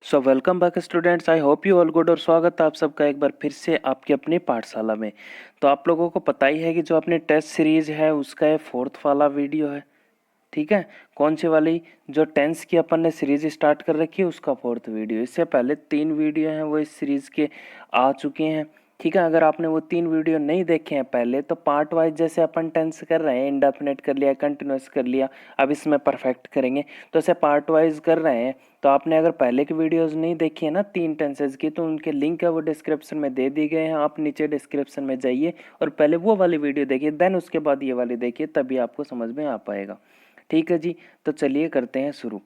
So welcome back students, I hope you all good. और स्वागत है आप सबका एक बार फिर से आपकी अपनी पाठशाला में। तो आप लोगों को पता ही है कि जो अपनी टेस्ट सीरीज है उसका ये फोर्थ वाला वीडियो है। ठीक है, कौन सी वाली? जो टेंस की अपन ने सीरीज स्टार्ट कर रखी है उसका फोर्थ वीडियो। इससे पहले 3 वीडियो हैं वो इस सीरीज के आ चुके हैं। ठीक है, अगर आपने वो 3 वीडियो नहीं देखे हैं पहले तो पार्ट वाइज जैसे अपन टेंस कर रहे हैं, इंडेफिनिट कर लिया, कंटिन्यूअस कर लिया, अब इसमें परफेक्ट करेंगे, तो ऐसे पार्ट वाइज कर रहे हैं। तो आपने अगर पहले की वीडियोस नहीं देखी है ना 3 टेंसेज की, तो उनके लिंक है वो डिस्क्रिप्शन में दे दिए गए हैं। आप नीचे डिस्क्रिप्शन में जाइए और पहले वो वाली वीडियो देखिए, देन उसके बाद ये वाली देखिए, तभी आपको समझ में आ पाएगा। ठीक है जी, तो चलिए करते हैं शुरू।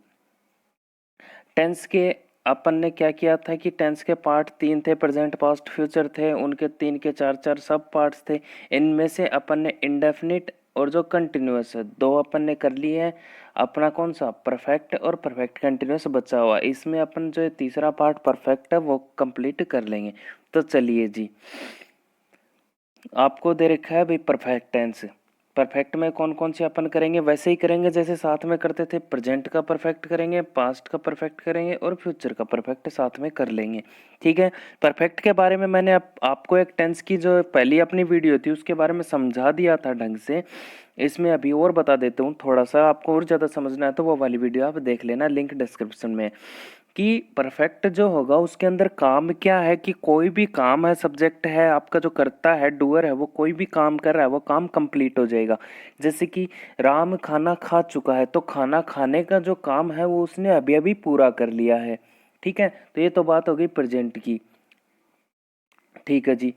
टेंस के अपन ने क्या किया था कि टेंस के पार्ट 3 थे, प्रेजेंट पास्ट फ्यूचर थे, उनके 3 के 4 सब पार्ट्स थे। इनमें से अपन ने इंडेफिनिट और जो कंटिन्यूअस है 2 अपन ने कर लिए हैं। अपना कौन सा? परफेक्ट और परफेक्ट कंटिन्यूअस बचा हुआ। इसमें अपन जो तीसरा पार्ट परफेक्ट है वो कंप्लीट कर लेंगे। तो चलिए जी, आपको दे रखा है भाई परफेक्ट टेंस। परफेक्ट में कौन कौन से अपन करेंगे? वैसे ही करेंगे जैसे साथ में करते थे। प्रेजेंट का परफेक्ट करेंगे, पास्ट का परफेक्ट करेंगे और फ्यूचर का परफेक्ट साथ में कर लेंगे। ठीक है, परफेक्ट के बारे में मैंने आपको एक टेंस की जो पहली अपनी वीडियो थी उसके बारे में समझा दिया था ढंग से। इसमें अभी और बता देता हूँ, थोड़ा सा आपको और ज़्यादा समझना है तो वो वाली वीडियो आप देख लेना, लिंक डिस्क्रिप्शन में। कि परफेक्ट जो होगा उसके अंदर काम क्या है कि कोई भी काम है, सब्जेक्ट है आपका जो करता है, डूअर है, वो कोई भी काम कर रहा है वो काम कंप्लीट हो जाएगा। जैसे कि राम खाना खा चुका है, तो खाना खाने का जो काम है वो उसने अभी अभी पूरा कर लिया है। ठीक है, तो ये तो बात हो गई प्रेजेंट की। ठीक है जी,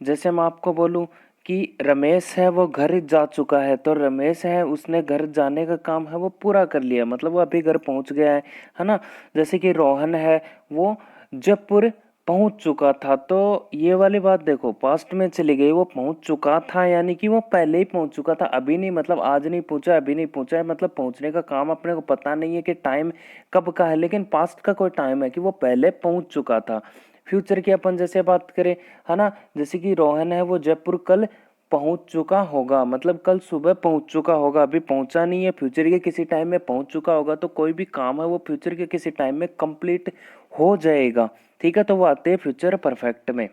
जैसे मैं आपको बोलूं कि रमेश है वो घर जा चुका है, तो रमेश है उसने घर जाने का काम है वो पूरा कर लिया, मतलब वो अभी घर पहुंच गया है ना। जैसे कि रोहन है वो जयपुर पहुंच चुका था, तो ये वाली बात देखो पास्ट में चली गई, वो पहुंच चुका था यानी कि वो पहले ही पहुंच चुका था, अभी नहीं, मतलब आज नहीं पहुंचा, अभी नहीं पहुंचा है, मतलब पहुंचने का काम अपने को पता नहीं है कि टाइम कब का है, लेकिन पास्ट का कोई टाइम है कि वो पहले पहुंच चुका था। फ्यूचर की अपन जैसे बात करें, है ना, जैसे कि रोहन है वो जयपुर कल पहुंच चुका होगा, मतलब कल सुबह पहुंच चुका होगा, अभी पहुंचा नहीं है, फ्यूचर के किसी टाइम में पहुंच चुका होगा। तो कोई भी काम है वो फ्यूचर के किसी टाइम में कंप्लीट हो जाएगा। ठीक है, तो वो आते हैं फ्यूचर परफेक्ट में।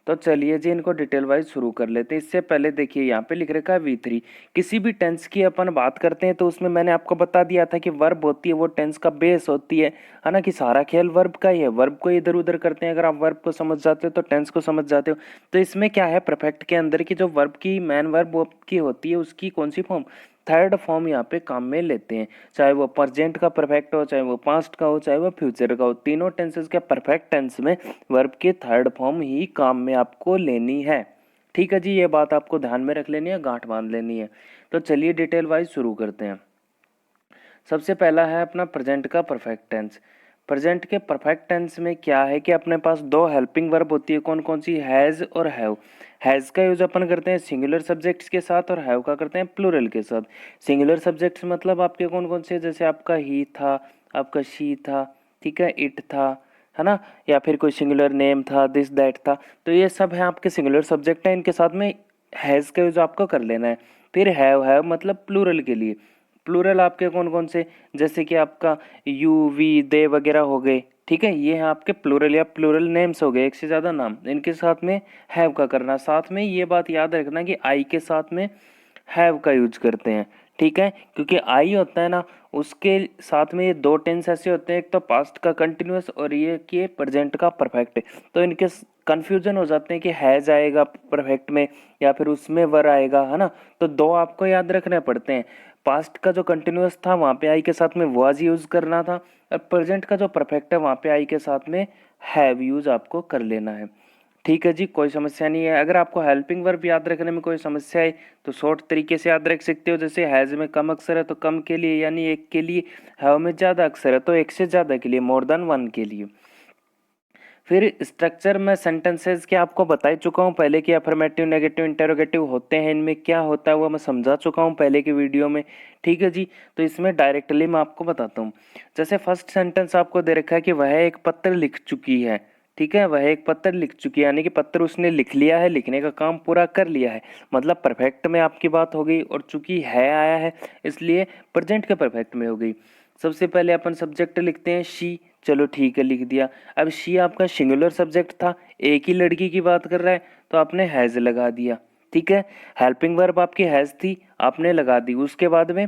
तो चलिए जी, इनको डिटेल वाइज शुरू कर लेते हैं। इससे पहले देखिए यहाँ पे लिख रखा है V3। किसी भी टेंस की अपन बात करते हैं तो उसमें मैंने आपको बता दिया था कि वर्ब होती है वो टेंस का बेस होती है ना, कि सारा खेल वर्ब का ही है, वर्ब को इधर उधर करते हैं। अगर आप वर्ब को समझ जाते हो तो टेंस को समझ जाते हो। तो इसमें क्या है, परफेक्ट के अंदर की जो वर्ब की मेन वर्ब की होती है उसकी कौन सी फॉर्म? थर्ड फॉर्म यहाँ पे काम में लेते हैं। चाहे वो प्रेजेंट का परफेक्ट हो, चाहे वो पास्ट का हो, चाहे वो फ्यूचर का हो, तीनों टेंसेस के परफेक्ट टेंस में वर्ब की थर्ड फॉर्म ही काम में आपको लेनी है। ठीक है जी, ये बात आपको ध्यान में रख लेनी है, गांठ बांध लेनी है। तो चलिए डिटेल वाइज शुरू करते हैं। सबसे पहला है अपना प्रेजेंट का परफेक्ट टेंस। प्रेजेंट के परफेक्ट टेंस में क्या है कि अपने पास 2 हेल्पिंग वर्ब होती है, कौन कौन सी? हैज़ और हैव। हैज़ का यूज अपन करते हैं सिंगुलर सब्जेक्ट्स के साथ और हैव का करते हैं प्लूरल के साथ। सिंगुलर सब्जेक्ट्स मतलब आपके कौन कौन से? जैसे आपका ही था, आपका शी था, ठीक है, इट था, है ना, या फिर कोई सिंगुलर नेम था, दिस दैट था। तो ये सब है आपके सिंगुलर सब्जेक्ट है, इनके साथ में हैज़ का यूज आपको कर लेना है। फिर हैव मतलब प्लूरल के लिए। प्लूरल आपके कौन कौन से? जैसे कि आपका यू, वी, दे वगैरह हो गए। ठीक है, ये हैं आपके प्लूरल या प्लूरल नेम्स हो गए, एक से ज़्यादा नाम, इनके साथ में हैव का करना। साथ में ये बात याद रखना कि आई के साथ में हैव का यूज करते हैं। ठीक है, क्योंकि आई होता है ना उसके साथ में ये 2 टेंस ऐसे होते हैं, एक तो पास्ट का कंटिन्यूअस और ये कि प्रेजेंट का परफेक्ट। तो इनके कंफ्यूजन हो जाते हैं कि हैज आएगा परफेक्ट में या फिर उसमें वर आएगा, है ना। तो 2 आपको याद रखने पड़ते हैं। पास्ट का जो कंटिन्यूअस था वहाँ पे आई के साथ में वाज यूज करना था, और प्रेजेंट का जो परफेक्ट है वहाँ पे आई के साथ में हैव यूज आपको कर लेना है। ठीक है जी, कोई समस्या नहीं है। अगर आपको हेल्पिंग वर्ब याद रखने में कोई समस्या है तो शॉर्ट तरीके से याद रख सकते हो। जैसे हैज़ में कम अक्षर है तो कम के लिए यानी एक के लिए, हैव में ज़्यादा अक्षर है तो एक से ज़्यादा के लिए, मोर देन वन के लिए। फिर स्ट्रक्चर में सेंटेंसेस के आपको बता ही चुका हूँ पहले कि अफर्मेटिव, नेगेटिव, इंटेरोगेटिव होते हैं, इनमें क्या होता है वो मैं समझा चुका हूँ पहले की वीडियो में। ठीक है जी, तो इसमें डायरेक्टली मैं आपको बताता हूँ। जैसे फर्स्ट सेंटेंस आपको दे रखा है कि वह एक पत्र लिख चुकी है। ठीक है, वह एक पत्र लिख चुकी है यानी कि पत्र उसने लिख लिया है, लिखने का काम पूरा कर लिया है, मतलब परफेक्ट में आपकी बात हो गई। और चूंकि है आया है इसलिए प्रेजेंट के परफेक्ट में हो गई। सबसे पहले अपन सब्जेक्ट लिखते हैं शी, चलो ठीक है लिख दिया। अब शी आपका सिंगुलर सब्जेक्ट था, एक ही लड़की की बात कर रहा है तो आपने हैज लगा दिया, ठीक है। हेल्पिंग वर्ब आपकी हैज थी, आपने लगा दी। उसके बाद में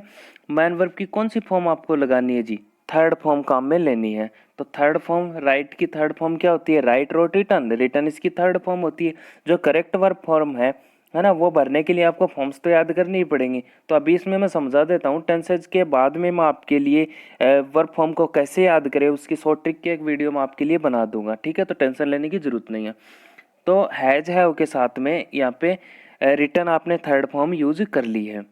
मैन वर्ब की कौन सी फॉर्म आपको लगानी है जी, थर्ड फॉर्म काम में लेनी है। तो थर्ड फॉर्म, राइट की थर्ड फॉर्म क्या होती है, राइट रोट रिटर्न, रिटर्न इसकी थर्ड फॉर्म होती है। जो करेक्ट वर्ब फॉर्म है ना, वो भरने के लिए आपको फॉर्म्स तो याद करनी ही पड़ेंगी। तो अभी इसमें मैं समझा देता हूँ, टेंसेज के बाद में मैं आपके लिए वर्ब फॉर्म को कैसे याद करें उसकी शॉर्ट ट्रिक की एक वीडियो मैं आपके लिए बना दूंगा, ठीक है। तो टेंशन लेने की जरूरत नहीं है। तो हैज है के साथ में यहाँ पे रिटर्न आपने थर्ड फॉर्म यूज कर ली है।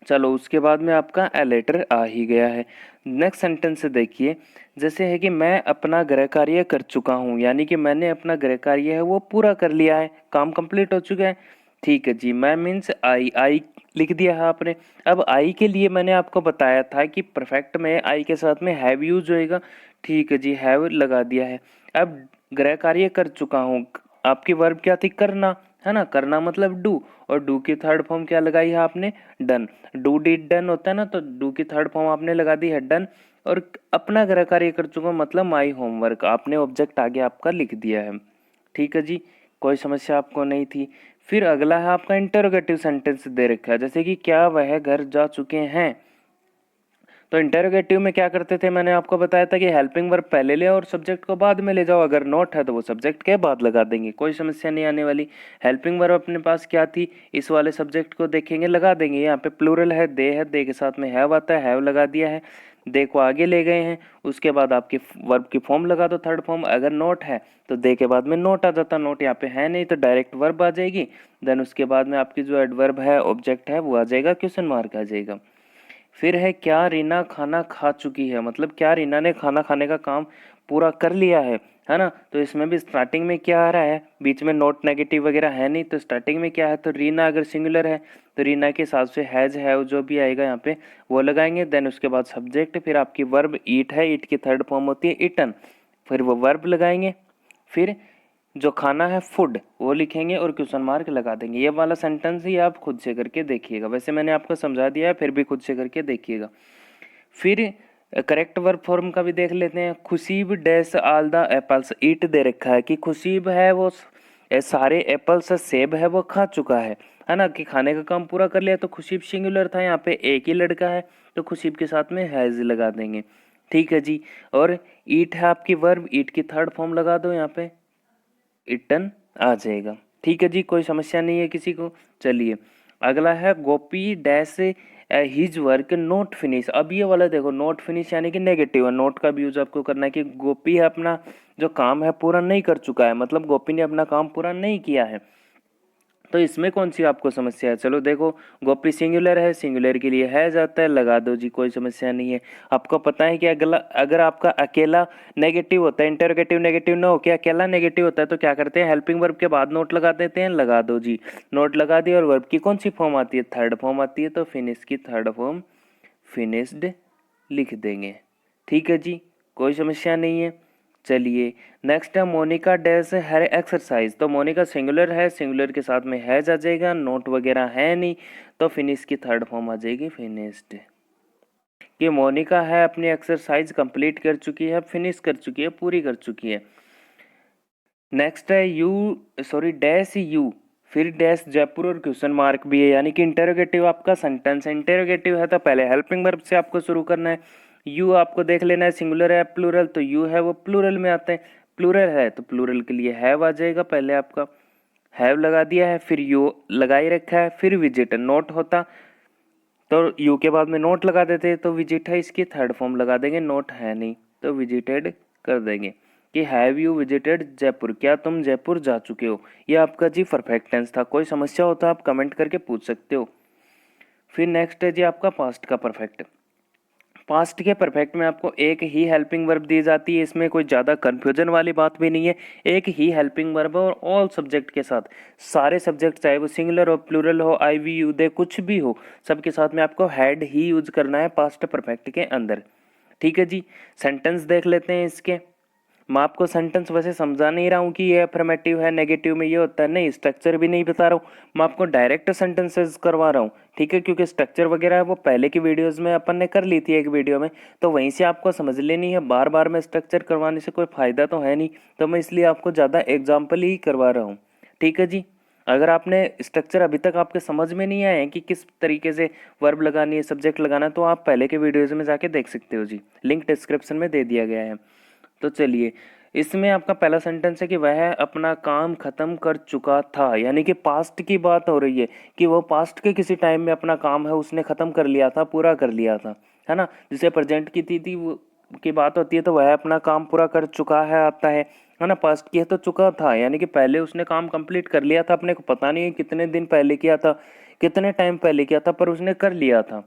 चलो उसके बाद में आपका ए लेटर आ ही गया है। नेक्स्ट सेंटेंस से देखिए, जैसे है कि मैं अपना गृह कार्य कर चुका हूँ, यानी कि मैंने अपना गृह कार्य है वो पूरा कर लिया है, काम कंप्लीट हो चुका है। ठीक है जी, मैं मीन्स आई लिख दिया है आपने। अब आई के लिए मैंने आपको बताया था कि परफेक्ट में आई के साथ में हैव यूज होएगा। ठीक है जी, हैव लगा दिया है। अब गृह कार्य कर चुका हूँ, आपकी वर्ब क्या थी, करना, है ना, करना मतलब डू, और डू की थर्ड फॉर्म क्या लगाई है आपने, डन। डू डिड डन होता है ना, तो डू की थर्ड फॉर्म आपने लगा दी है डन। और अपना गृह कार्य कर चुका मतलब माई होमवर्क, आपने ऑब्जेक्ट आगे आपका लिख दिया है। ठीक है जी, कोई समस्या आपको नहीं थी। फिर अगला है आपका इंटरोगेटिव सेंटेंस दे रखा है, जैसे कि क्या वह घर जा चुके हैं। तो इंटरोगेटिव में क्या करते थे, मैंने आपको बताया था कि हेल्पिंग वर्ब पहले ले और सब्जेक्ट को बाद में ले जाओ, अगर नॉट है तो वो सब्जेक्ट के बाद लगा देंगे, कोई समस्या नहीं आने वाली। हेल्पिंग वर्ब अपने पास क्या थी, इस वाले सब्जेक्ट को देखेंगे लगा देंगे। यहाँ पे प्लूरल है, दे के साथ में हैव आता है, हैव लगा दिया है, दे को आगे ले गए हैं। उसके बाद आपकी वर्ब की फॉर्म लगा दो थर्ड फॉर्म, अगर नोट है तो दे के बाद में नोट आ जाता, नोट यहाँ पे है नहीं तो डायरेक्ट वर्ब आ जाएगी। देन उसके बाद में आपकी जो एडवर्ब है ऑब्जेक्ट है वो आ जाएगा, क्वेश्चन मार्क आ जाएगा। फिर है क्या रीना खाना खा चुकी है, मतलब क्या रीना ने खाना खाने का काम पूरा कर लिया है ना। तो इसमें भी स्टार्टिंग में क्या आ रहा है, बीच में नोट नेगेटिव वगैरह है नहीं, तो स्टार्टिंग में क्या है, तो रीना अगर सिंगुलर है तो रीना के हिसाब से हैज है जो भी आएगा यहाँ पे वो लगाएंगे। देन उसके बाद सब्जेक्ट, फिर आपकी वर्ब ईट है, ईट की थर्ड फॉर्म होती है ईटन, फिर वो वर्ब लगाएंगे। फिर जो खाना है फूड वो लिखेंगे और क्वेश्चन मार्क लगा देंगे। ये वाला सेंटेंस ही आप खुद से करके देखिएगा, वैसे मैंने आपको समझा दिया है, फिर भी खुद से करके देखिएगा। फिर करेक्ट वर्ब फॉर्म का भी देख लेते हैं। खुशीब डैश आल द एप्पल्स ईट दे रखा है कि खुशीब है वो सारे एप्पल्स सेब है वो खा चुका है ना, कि खाने का काम पूरा कर लिया। तो खुशीब सिंगुलर था, यहाँ पे एक ही लड़का है तो खुशीब के साथ में हैज लगा देंगे। ठीक है जी, और ईट है आपकी वर्ब, ईट की थर्ड फॉर्म लगा दो यहाँ पे, इटन आ जाएगा। ठीक है जी, कोई समस्या नहीं है किसी को। चलिए अगला है Gopi dash his work not finish. अब ये वाला देखो, नोट फिनिश यानी कि नेगेटिव है, नोट का भी यूज आपको करना है कि गोपी है अपना जो काम है पूरा नहीं कर चुका है, मतलब गोपी ने अपना काम पूरा नहीं किया है। तो इसमें कौन सी आपको समस्या है, चलो देखो, गोपी सिंगुलर है, सिंगुलर के लिए है जाता है, लगा दो जी, कोई समस्या नहीं है। आपको पता है कि अगला अगर आपका अकेला नेगेटिव होता है, इंटरोगेटिव नेगेटिव ना हो के अकेला नेगेटिव होता है तो क्या करते हैं, हेल्पिंग वर्ब के बाद नोट लगा देते हैं, लगा दो जी, नोट लगा दिया। और वर्ब की कौन सी फॉर्म आती है, थर्ड फॉर्म आती है, तो फिनिश की थर्ड फॉर्म फिनिश्ड लिख देंगे। ठीक है जी, कोई समस्या नहीं है। चलिए नेक्स्ट है मोनिका डैश हर एक्सरसाइज। तो मोनिका सिंगुलर है, सिंगुलर के साथ में हैज आ जाएगा, नोट वगैरह है नहीं तो फिनिश की थर्ड फॉर्म आ जाएगी फिनिश्ड। कि मोनिका है अपनी एक्सरसाइज कंप्लीट कर चुकी है, फिनिश कर चुकी है, पूरी कर चुकी है। नेक्स्ट है यू सॉरी डैश यू, फिर डैश जयपुर और क्वेश्चन मार्क भी है, यानी कि इंटरोगेटिव आपका सेंटेंस है। इंटरोगेटिव है तो पहले हेल्पिंग वर्ब से आपको शुरू करना है। यू आपको देख लेना है, सिंगुलर है प्लूरल, तो यू है वो प्लूरल में आता है, प्लूरल है तो प्लूरल के लिए हैव आ जाएगा, पहले आपका हैव लगा दिया है, फिर यू लगा ही रखा है, फिर विजिट नोट होता तो यू के बाद में नोट लगा देते, तो विजिट है इसकी थर्ड फॉर्म लगा देंगे, नोट है नहीं तो विजिटेड कर देंगे। कि हैव यू विजिटेड जयपुर, क्या तुम जयपुर जा चुके हो। ये आपका जी परफेक्ट टेंस था, कोई समस्या हो तो आप कमेंट करके पूछ सकते हो। फिर नेक्स्ट है जी आपका पास्ट का परफेक्ट। पास्ट के परफेक्ट में आपको एक ही हेल्पिंग वर्ब दी जाती है, इसमें कोई ज़्यादा कन्फ्यूजन वाली बात भी नहीं है। एक ही हेल्पिंग वर्ब और ऑल सब्जेक्ट के साथ, सारे सब्जेक्ट चाहे वो सिंगुलर हो प्लूरल हो आई वी यू दे कुछ भी हो, सबके साथ में आपको हैड ही यूज करना है पास्ट परफेक्ट के अंदर। ठीक है जी, सेंटेंस देख लेते हैं इसके। मैं आपको सेंटेंस वैसे समझा नहीं रहा हूँ कि ये अफर्मेटिव है, नेगेटिव में ये होता है, नहीं, स्ट्रक्चर भी नहीं बता रहा हूँ, मैं आपको डायरेक्ट सेंटेंसेस करवा रहा हूँ, ठीक है, क्योंकि स्ट्रक्चर वगैरह है वो पहले की वीडियोस में अपन ने कर ली थी एक वीडियो में, तो वहीं से आपको समझ लेनी है, बार बार में स्ट्रक्चर करवाने से कोई फ़ायदा तो है नहीं, तो मैं इसलिए आपको ज़्यादा एग्जाम्पल ही करवा रहा हूँ, ठीक है जी। अगर आपने स्ट्रक्चर अभी तक आपके समझ में नहीं आए हैं कि किस तरीके से वर्ब लगानी है, सब्जेक्ट लगाना है, तो आप पहले के वीडियोज़ में जाके देख सकते हो जी, लिंक डिस्क्रिप्शन में दे दिया गया है। तो चलिए, इसमें आपका पहला सेंटेंस है कि वह अपना काम खत्म कर चुका था, यानी कि पास्ट की बात हो रही है कि वो पास्ट के किसी टाइम में अपना काम है उसने खत्म कर लिया था, पूरा कर लिया था, है ना। जिसे प्रेजेंट की थी वो की बात होती है तो वह अपना काम पूरा कर चुका है आता है ना। पास्ट की है तो चुका था, यानी कि पहले उसने काम कंप्लीट कर लिया था, अपने को पता नहीं है कितने दिन पहले किया था, कितने टाइम पहले किया था, पर उसने कर लिया था।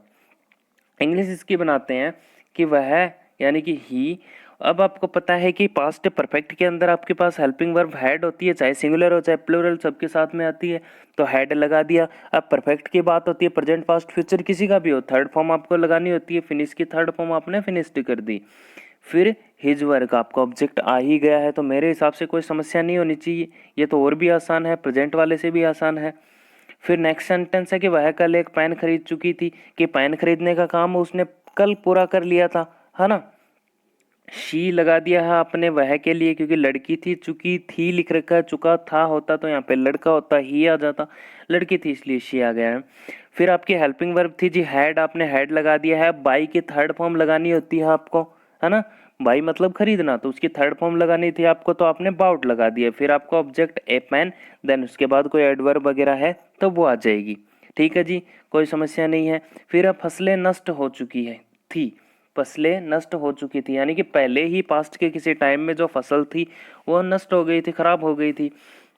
इंग्लिश इसकी बनाते हैं कि वह, यानी कि ही। अब आपको पता है कि पास्ट परफेक्ट के अंदर आपके पास हेल्पिंग वर्ब हैड होती है, चाहे सिंगुलर हो चाहे प्लूरल, सबके साथ में आती है, तो हैड लगा दिया। अब परफेक्ट की बात होती है, प्रेजेंट पास्ट फ्यूचर किसी का भी हो, थर्ड फॉर्म आपको लगानी होती है, फिनिश की थर्ड फॉर्म आपने फिनिश्ड कर दी। फिर हिज वर्क, आपका ऑब्जेक्ट आ ही गया है तो मेरे हिसाब से कोई समस्या नहीं होनी चाहिए, ये तो और भी आसान है, प्रेजेंट वाले से भी आसान है। फिर नेक्स्ट सेंटेंस है कि वह कल एक पेन खरीद चुकी थी, कि पेन खरीदने का काम उसने कल पूरा कर लिया था, है ना। शी लगा दिया है आपने वह के लिए, क्योंकि लड़की थी, चुकी थी लिख रखा है, चुका था होता तो यहाँ पे लड़का होता, ही आ जाता, लड़की थी इसलिए शी आ गया है। फिर आपकी हेल्पिंग वर्ब थी जी हैड, आपने हैड लगा दिया है। बाई की थर्ड फॉर्म लगानी होती है आपको, है ना, बाई मतलब खरीदना, तो उसकी थर्ड फॉर्म लगानी थी आपको, तो आपने बाउट लगा दिया। फिर आपका ऑब्जेक्ट ए पेन, देन उसके बाद कोई एडवर्ब वगैरह है तो वो आ जाएगी, ठीक है जी, कोई समस्या नहीं है। फिर अब फसलें नष्ट हो चुकी है थी, फसलें नष्ट हो चुकी थी, यानी कि पहले ही पास्ट के किसी टाइम में जो फसल थी वो नष्ट हो गई थी, खराब हो गई थी।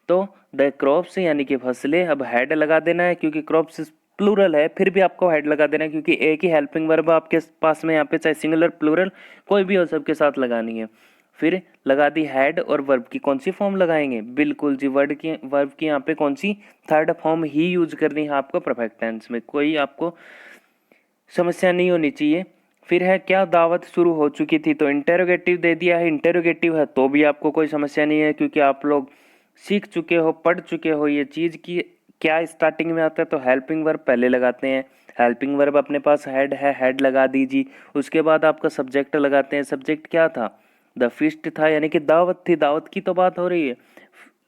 तो द क्रॉप्स यानी कि फसलें, अब हेड लगा देना है क्योंकि क्रॉप्स प्लूरल है, फिर भी आपको हेड लगा देना है क्योंकि एक ही हेल्पिंग वर्ब आपके पास में यहाँ पे, चाहे सिंगुलर प्लूरल कोई भी हो, सबके साथ लगानी है। फिर लगा दी हेड, और वर्ब की कौन सी फॉर्म लगाएंगे, बिल्कुल जी, वर्ब की यहाँ पे कौन सी, थर्ड फॉर्म ही यूज करनी है आपको परफेक्ट टेंस में, कोई आपको समस्या नहीं होनी चाहिए। फिर है क्या दावत शुरू हो चुकी थी, तो इंटेरोगेटिव दे दिया है, इंटेरोगेटिव है तो भी आपको कोई समस्या नहीं है क्योंकि आप लोग सीख चुके हो, पढ़ चुके हो ये चीज़ की क्या स्टार्टिंग में आता है, तो हेल्पिंग वर्ब पहले लगाते हैं। हेल्पिंग वर्ब अपने पास हेड है, हेड लगा दीजिए। उसके बाद आपका सब्जेक्ट लगाते हैं, सब्जेक्ट क्या था, द फीस्ट था, यानी कि दावत थी, दावत की तो बात हो रही है,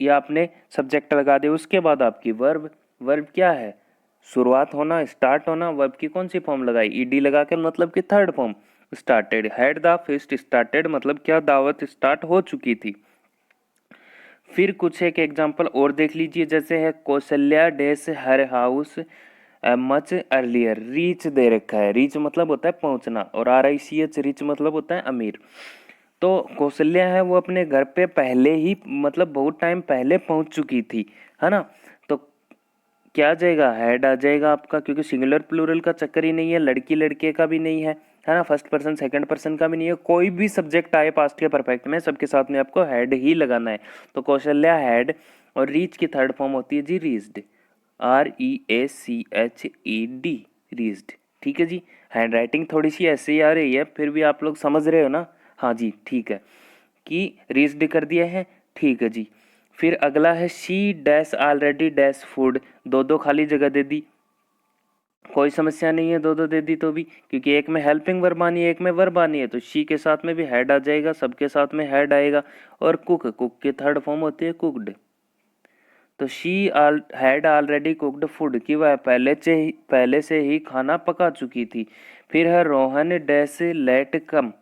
ये आपने सब्जेक्ट लगा दिया। उसके बाद आपकी वर्ब, वर्ब क्या है, शुरुआत होना, स्टार्ट होना, वर्ब की कौन सी फॉर्म लगाई, ईडी लगा कर, मतलब कि third form, started, had the feast started, मतलब क्या दावत स्टार्ट हो चुकी थी। फिर कुछ एक एग्जांपल और देख लीजिए, जैसे है कौशल्या डेस हर हाउस मच अर्लियर, रीच दे रखा है, रीच मतलब होता है पहुंचना, और RICH रीच मतलब होता है अमीर। तो कौशल्या है वो अपने घर पे पहले ही, मतलब बहुत टाइम पहले पहुंच चुकी थी, है ना। तो क्या आ जाएगा, हेड आ जाएगा आपका, क्योंकि सिंगुलर प्लूरल का चक्कर ही नहीं है, लड़की लड़के का भी नहीं है ना, फर्स्ट पर्सन सेकंड पर्सन का भी नहीं है, कोई भी सब्जेक्ट आए पास्ट के परफेक्ट में सबके साथ में आपको हेड ही लगाना है। तो कौशल्या हैड, और रीच की थर्ड फॉर्म होती है जी रीच्ड, REACHED, रीच्ड, ठीक है जी। हैंड राइटिंग थोड़ी सी ऐसे ही आ रही है, फिर भी आप लोग समझ रहे हो ना, हाँ जी ठीक है, कि रीच्ड कर दिया है, ठीक है जी। फिर अगला है she dash already dash food, दो दो खाली जगह दे दी, कोई समस्या नहीं है दो दो दे दी तो भी, क्योंकि एक में हेल्पिंग वर्ब आनी है एक में वर्ब आनी है, तो शी के साथ में भी हेड आ जाएगा, सबके साथ में हेड आएगा। और कुक, कुक की थर्ड फॉर्म होती है कुकड, तो she had already cooked food, की वह पहले से ही खाना पका चुकी थी। फिर है रोहन डैश लेट कम,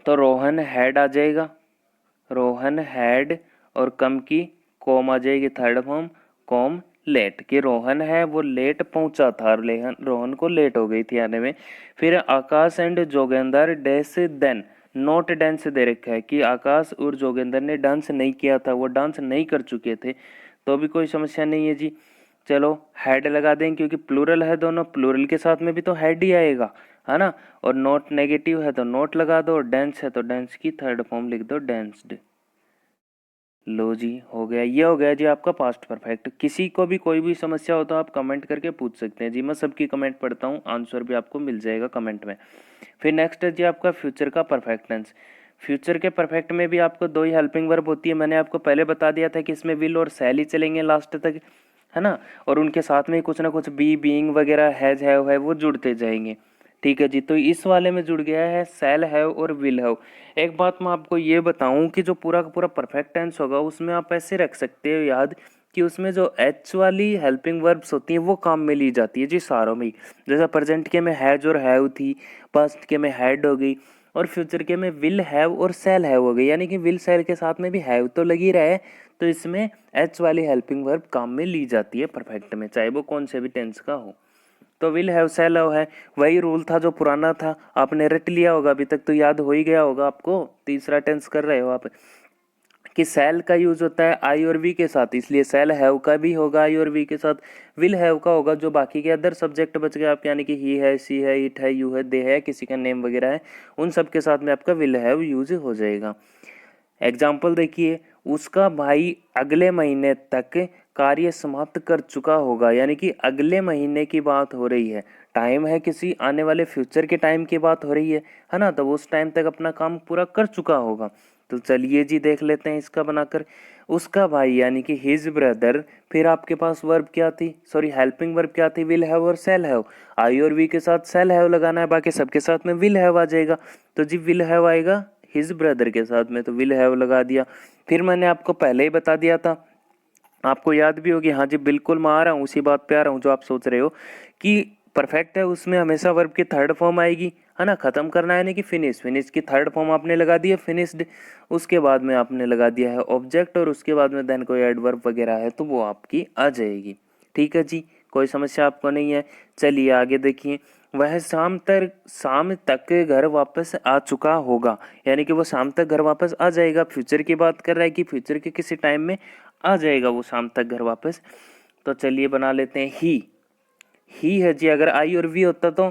तो रोहन हैड आ जाएगा, रोहन हैड, और कम की कॉम आ जाएगी थर्ड फॉर्म, कॉम लेट, कि रोहन है वो लेट पहुंचा था, रोहन को लेट हो गई थी आने में। फिर Akash and Jogendra dash then not dance दे रखा है, कि आकाश और जोगेंद्र ने डांस नहीं किया था, वो डांस नहीं कर चुके थे, तो भी कोई समस्या नहीं है जी। चलो हेड लगा दें क्योंकि प्लूरल है दोनों, प्लूरल के साथ में भी तो हेड ही आएगा, है ना। और नॉट नेगेटिव है तो नॉट लगा दो, और डांस है तो डांस की थर्ड फॉर्म लिख दो डांस्ड। लो जी हो गया, ये हो गया जी आपका पास्ट परफेक्ट। किसी को भी कोई भी समस्या हो तो आप कमेंट करके पूछ सकते हैं जी, मैं सबकी कमेंट पढ़ता हूँ, आंसर भी आपको मिल जाएगा कमेंट में। फिर नेक्स्ट है जी आपका फ्यूचर का परफेक्ट टेंस। फ्यूचर के परफेक्ट में भी आपको दो ही हेल्पिंग वर्ब होती है। मैंने आपको पहले बता दिया था कि इसमें विल और शैल ही चलेंगे लास्ट तक, है ना, और उनके साथ में कुछ ना कुछ बी, बीइंग वगैरह, हैज, हैव है, वो जुड़ते जाएंगे। ठीक है जी, तो इस वाले में जुड़ गया है शैल हैव और विल हैव। एक बात मैं आपको ये बताऊं कि जो पूरा का पूरा परफेक्ट टेंस होगा उसमें आप ऐसे रख सकते हो याद कि उसमें जो एच वाली हेल्पिंग वर्ब्स होती हैं वो काम में ली जाती है जी सारों में ही। जैसा प्रेजेंट के में हैज और हैव थी, पास्ट के में हैड हो गई, और फ्यूचर के में विल हैव और शैल हैव हो गई। यानी कि विल शैल के साथ में भी हैव तो लगी रहे, तो इसमें एच वाली हेल्पिंग वर्ब काम में ली जाती है परफेक्ट में, चाहे वो कौन से भी टेंस का हो। तो विल हैव शैल हैव है, वही रूल था जो पुराना था, आपने रट लिया होगा अभी तक, तो याद हो ही गया होगा आपको। तीसरा टेंस कर रहे हो आप कि शैल का यूज होता है आई और वी के साथ, इसलिए शैल हैव का भी होगा आई और वी के साथ। विल हैव का होगा जो बाकी के अदर सब्जेक्ट बच गए आप, यानी कि ही है, सी है, इट है, यू है, दे है, किसी का नेम वगैरह है, उन सब के साथ में आपका विल हैव यूज हो जाएगा। एग्जाम्पल देखिए, उसका भाई अगले महीने तक कार्य समाप्त कर चुका होगा, यानी कि अगले महीने की बात हो रही है, टाइम है किसी आने वाले फ्यूचर के टाइम की बात हो रही है ना, तो वो उस टाइम तक अपना काम पूरा कर चुका होगा। तो चलिए जी देख लेते हैं इसका बनाकर। उसका भाई यानी कि हिज ब्रदर, फिर आपके पास वर्ब क्या थी, सॉरी हेल्पिंग वर्ब क्या थी, विल हैव और शैल हैव। आई और वी के साथ शैल हैव लगाना है, बाकी सबके साथ में विल हैव आ जाएगा। तो जी विल हैव आएगा हिज ब्रदर के साथ में, तो विल हैव लगा दिया। फिर मैंने आपको पहले ही बता दिया था, आपको याद भी होगी, हाँ जी बिल्कुल मैं आ रहा हूँ, उसी बात पे आ रहा हूँ जो आप सोच रहे हो कि परफेक्ट है उसमें हमेशा वर्ब की थर्ड फॉर्म आएगी, है ना, खत्म करना है, यानी कि फिनिश, फिनिश की थर्ड फॉर्म आपने लगा दी है फिनिश्ड, उसके बाद में आपने लगा दिया है ऑब्जेक्ट, और उसके बाद में देन कोई एडवर्ब वगैरह है तो वो आपकी आ जाएगी। ठीक है जी, कोई समस्या आपको नहीं है। चलिए आगे देखिए, वह शाम तक घर वापस आ चुका होगा, यानी कि वो शाम तक घर वापस आ जाएगा। फ्यूचर की बात कर रहा है कि फ्यूचर के किसी टाइम में आ जाएगा वो शाम तक घर वापस। तो चलिए बना लेते हैं ही है जी। अगर आई और वी होता तो,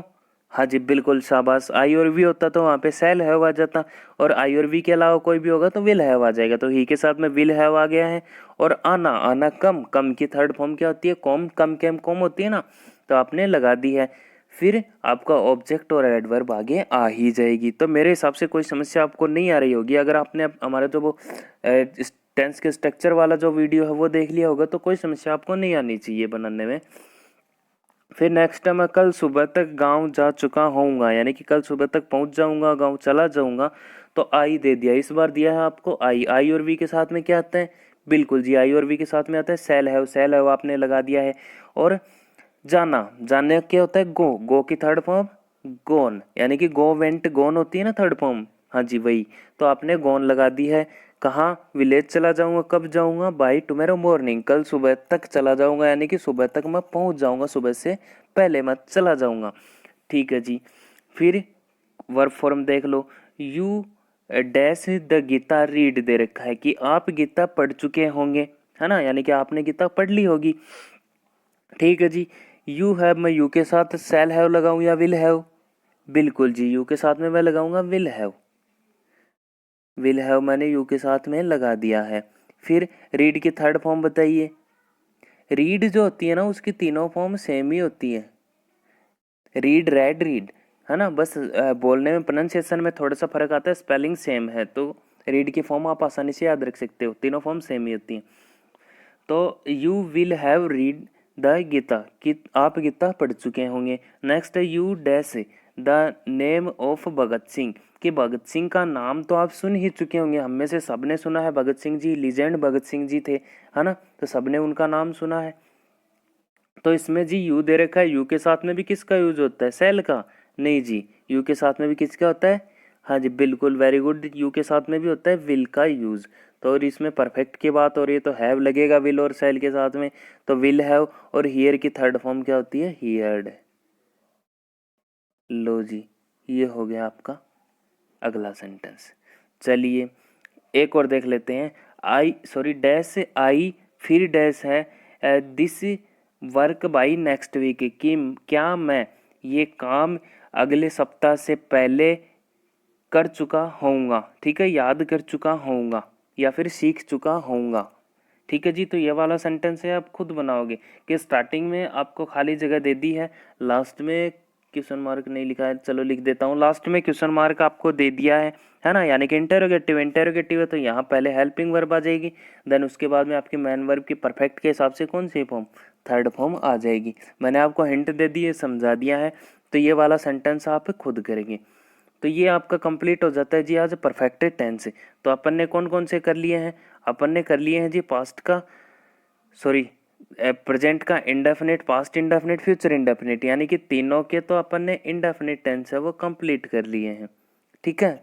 हाँ जी बिल्कुल शाबाश, आई और वी होता तो वहाँ पे सेल हैव आ जाता, और आई और वी के अलावा कोई भी होगा तो विल हैव आ जाएगा। तो ही के साथ में विल हैव आ गया है। और आना, आना कम, कम की थर्ड फॉर्म क्या होती है, कॉम, कम केम कॉम होती है ना, तो आपने लगा दी है। फिर आपका ऑब्जेक्ट और एडवर्ब आगे आ ही जाएगी। तो मेरे हिसाब से कोई समस्या आपको नहीं आ रही होगी। अगर आपने हमारा जो वो टेंस के स्ट्रक्चर वाला जो वीडियो है वो देख लिया होगा तो कोई समस्या आपको नहीं आनी चाहिए बनाने में। फिर नेक्स्ट मैं कल सुबह तक गांव जा चुका होऊंगा, यानी कि कल सुबह तक पहुंच जाऊंगा, गांव चला जाऊंगा। तो आई दे दिया, इस बार दिया है आपको आई। आई और वी के साथ में क्या आता है, बिल्कुल जी आई और वी के साथ में आता है सेल हैव, सेल हैव आपने लगा दिया है। और जाना, जाने क्या होता है, गो, गो की थर्ड फॉर्म गोन, यानी कि गो वेंट गोन होती है ना थर्ड फॉर्म, हाँ जी वही। तो आपने गोन लगा दी है। कहाँ, विलेज चला जाऊंगा, कब जाऊंगा, बाई टुमारो मॉर्निंग, कल सुबह तक चला जाऊंगा, यानी कि सुबह तक मैं पहुंच जाऊंगा, सुबह से पहले मैं चला जाऊंगा। ठीक है जी। फिर वर्ब फॉर्म देख लो, you dash the Gita read दे रखा है कि आप गीता पढ़ चुके होंगे, है ना, यानी कि आपने गीता पढ़ ली होगी। ठीक है जी। यू हैव, मैं यू के साथ शैल हैव लगाऊं या विल हैव, बिल्कुल जी यू के साथ में मैं लगाऊंगा विल हैव, विल हैव मैंने यू के साथ में लगा दिया है। फिर रीड की थर्ड फॉर्म बताइए। रीड जो होती है ना उसकी तीनों फॉर्म सेम ही होती है, रीड, रेड, रीड, है ना, बस बोलने में प्रोनाउंसिएशन में थोड़ा सा फर्क आता है, स्पेलिंग सेम है। तो रीड की फॉर्म आप आसानी से याद रख सकते हो, तीनों फॉर्म सेम ही होती हैं। तो you will have read the Gita, कि आप गीता पढ़ चुके होंगे। नेक्स्ट है you dash the name of Bhagat Singh, कि भगत सिंह का नाम तो आप सुन ही चुके होंगे, हम में से सबने सुना है, भगत सिंह जी लीजेंड भगत सिंह जी थे, है ना, तो सबने उनका नाम सुना है। तो इसमें जी यू दे रखा है, यू के साथ में भी किसका यूज होता है, सेल का, नहीं जी, यू के साथ में भी किसका होता है, हाँ जी बिल्कुल वेरी गुड, यू के साथ में भी होता है विल का यूज। तो और इसमें परफेक्ट की बात हो रही है तो हैव लगेगा विल और सेल के साथ में, तो विल हैव। और हियर की थर्ड फॉर्म क्या होती है, हियर्ड। लो जी, ये हो गया आपका अगला सेंटेंस। चलिए एक और देख लेते हैं। आई, सॉरी डैश आई, फिर डैश है this work by next week, कि क्या मैं ये काम अगले सप्ताह से पहले कर चुका होऊंगा, ठीक है, याद कर चुका होऊंगा या फिर सीख चुका होऊंगा। ठीक है जी, तो ये वाला सेंटेंस है आप खुद बनाओगे कि स्टार्टिंग में आपको खाली जगह दे दी है, लास्ट में क्वेश्चन मार्क नहीं लिखा है, चलो लिख देता हूँ। लास्ट में क्वेश्चन मार्क आपको दे दिया है ना, यानी कि इंटेरोगेटिव है तो यहाँ पहले हेल्पिंग वर्ब आ जाएगी, देन उसके बाद में आपकी मेन वर्ब की परफेक्ट के हिसाब से कौन सी फॉर्म, थर्ड फॉर्म आ जाएगी। मैंने आपको हिंट दे दी है, समझा दिया है, तो ये वाला सेंटेंस आप खुद करेंगे। तो ये आपका कंप्लीट हो जाता है जी आज परफेक्ट टेंस। तो अपन ने कौन कौन से कर लिए हैं, अपन ने कर लिए हैं जी पास्ट का, सॉरी प्रेजेंट का indefinite, past indefinite, future indefinite, यानी कि तीनों के तो अपन ने इंडेफिनिट टेंस है वो कंप्लीट कर लिए हैं। ठीक है,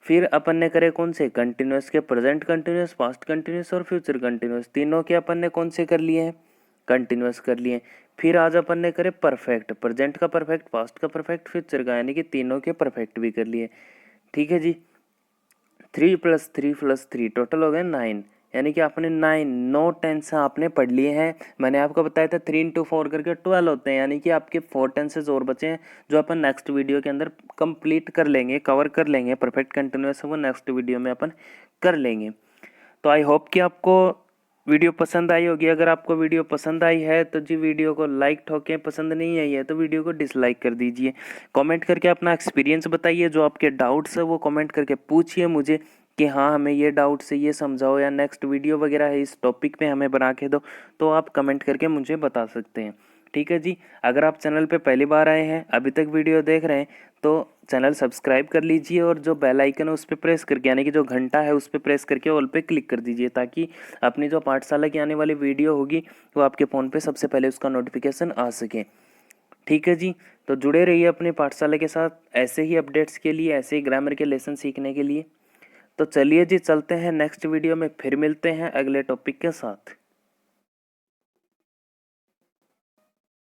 फिर अपन ने करे कौन से, कंटिन्यूस के प्रेजेंट कंटिन्यूस, पास्ट कंटिन्यूस और फ्यूचर कंटिन्यूस, तीनों के अपन ने कौन से कर लिए हैं, कंटिन्यूस कर लिए। फिर आज अपन ने करे परफेक्ट, प्रेजेंट का परफेक्ट, पास्ट का परफेक्ट, फ्यूचर का, यानी कि तीनों के परफेक्ट भी कर लिए। ठीक है जी, 3+3+3 टोटल हो गए 9, यानी कि आपने 9 टेंस आपने पढ़ लिए हैं। मैंने आपको बताया था 3 into 4 करके 12 होते हैं, यानी कि आपके 4 टेंसेज और बचे हैं जो अपन नेक्स्ट वीडियो के अंदर कंप्लीट कर लेंगे, कवर कर लेंगे। परफेक्ट कंटिन्यूअस वो नेक्स्ट वीडियो में अपन कर लेंगे। तो आई होप कि आपको वीडियो पसंद आई होगी। अगर आपको वीडियो पसंद आई है तो जी वीडियो को लाइक ठोकें, पसंद नहीं आई है तो वीडियो को डिसलाइक कर दीजिए। कमेंट करके अपना एक्सपीरियंस बताइए, जो आपके डाउट्स है वो कमेंट करके पूछिए मुझे कि हाँ हमें ये डाउट्स है, ये समझाओ, या नेक्स्ट वीडियो वगैरह है इस टॉपिक पे हमें बना के दो, तो आप कमेंट करके मुझे बता सकते हैं। ठीक है जी, अगर आप चैनल पे पहली बार आए हैं, अभी तक वीडियो देख रहे हैं, तो चैनल सब्सक्राइब कर लीजिए और जो बेल आइकन है उस पर प्रेस करके, यानी कि जो घंटा है उस पर प्रेस करके ऑल पे क्लिक कर दीजिए, ताकि अपनी जो पाठशाला की आने वाली वीडियो होगी वो आपके फ़ोन पे सबसे पहले उसका नोटिफिकेशन आ सके। ठीक है जी, तो जुड़े रहिए अपनी पाठशाला के साथ ऐसे ही अपडेट्स के लिए, ऐसे ही ग्रामर के लेसन सीखने के लिए। तो चलिए जी चलते हैं, नेक्स्ट वीडियो में फिर मिलते हैं अगले टॉपिक के साथ।